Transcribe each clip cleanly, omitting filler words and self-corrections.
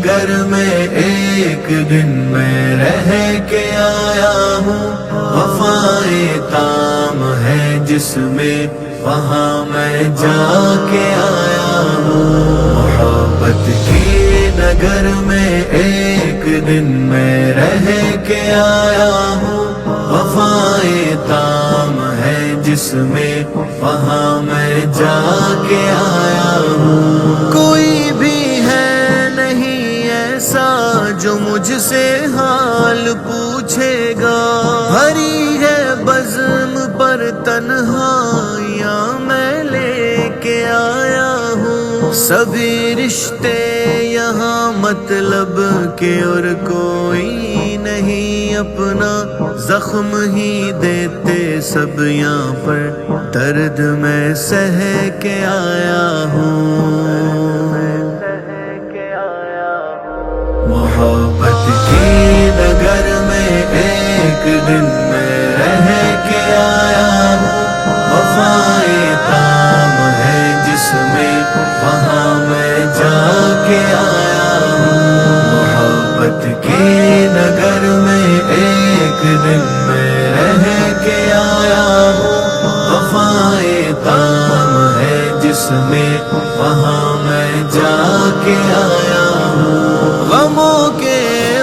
نگر میں ایک دن میں رہ کے آیا ہوں، وفائے تام ہے جس میں وہاں میں جا کے آیا ہوں۔ محبت کی نگر میں ایک دن میں رہ کے آیا ہوں، وفائے تام ہے جس میں وہاں میں جا کے آیا ہوں۔ کوئی بھی ہے نہیں ایسا جو مجھ سے حال پوچھے گا، بھری ہے بزم پر تنہائیاں میں لے کے آیا ہوں۔ سبھی رشتے یہاں مطلب کے اور کوئی نہیں اپنا، زخم ہی دیتے سب یہاں پر، درد میں سہ کے آیا ہوں۔ محبت کی نگر میں ایک دن میں رہ کے آیا ہوں، وفائے تام ہے جس میں وہاں میں جا کے آیا ہوں۔ محبت کی نگر میں ایک دن میں رہ کے آیا ہوں، وفائے تام ہے جس میں وہاں میں جا کے آیا ہوں۔ غموں کے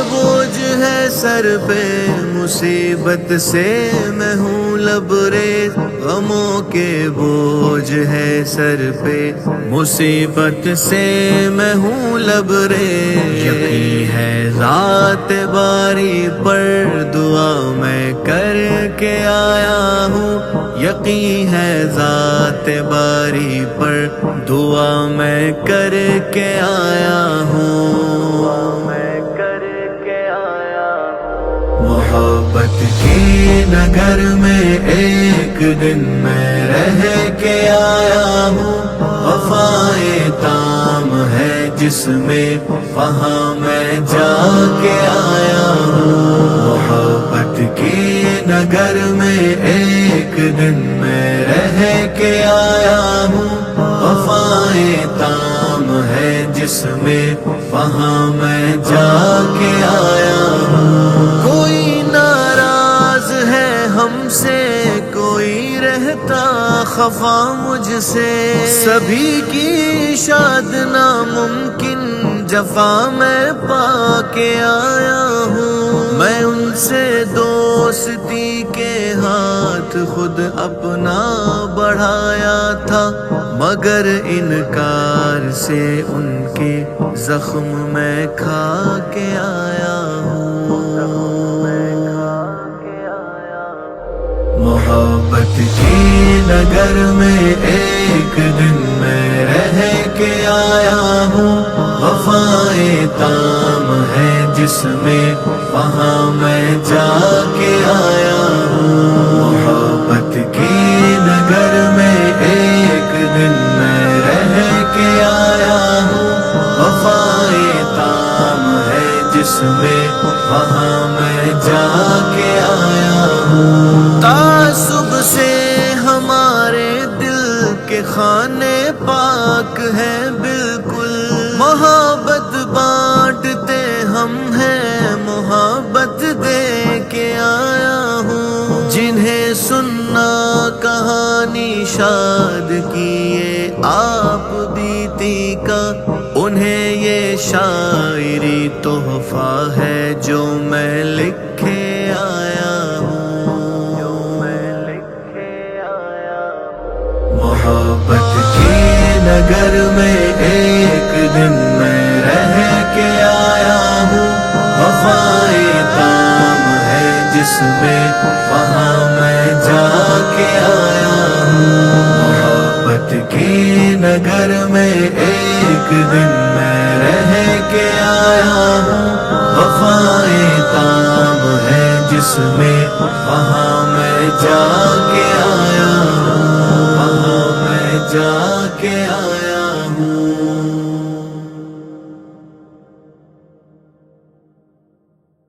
بوجھ ہے سر پہ، مصیبت سے میں ہوں لبریز، غموں کے بوجھ ہے سر پہ، مصیبت سے میں ہوں لبریز۔ یقین ہے ذات باری پر دعا میں کر کے آیا ہوں، یقین ہے ذات باری پر دعا میں کر کے آیا ہوں۔ محبت کی نگر میں ایک دن میں رہ کے آیا ہوں، وفائے تام ہے جس میں وہاں میں جا کے آیا ہوں۔ محبت کی نگر میں ایک دن میں رہ کے آیا ہوں، وفائے تام ہے جس میں وہاں میں جا کے آیا ہوں۔ کوئی ناراض ہے ہم سے، کوئی رہتا خفا مجھ سے، سبھی کی شاد ناممکن جفا میں پا کے آیا ہوں۔ میں ان سے دوستی کے ہاتھ خود اپنا بڑھایا تھا، مگر انکار سے ان کے زخم میں کھا کے آیا ہوں۔ محبت کی نگر میں ایک دن میں رہ کے آیا ہوں، وفائے تام ہے جس میں وہاں میں جا کے آیا ہوں۔ محبت کی نگر میں ایک دن میں رہ کے آیا ہوں، وفائے تام ہے جس میں وہاں میں جا کے آیا ہوں۔ تعصب سے ہمارے دل کے خانے پاک ہے بالکل، محبت بانٹتے ہم ہیں، محبت دے کے آیا ہوں۔ جنہیں سننا کہانی شاد کی یہ آپ بیتی کا، انہیں یہ شاعری تحفہ ہے جو میں لکھے آیا ہوں۔ محبت کی نگر میں ایک دن میں رہ کے آیا ہوں، وفائے تام ہے جس میں وہاں میں جا کے آیا ہوں۔ محبت کی نگر میں ایک دن میں رہ کے آیا ہوں، وفائے تام ہے جس میں وہاں میں جا کے آیا ہوں، وہاں میں جا کے آیا ہوں۔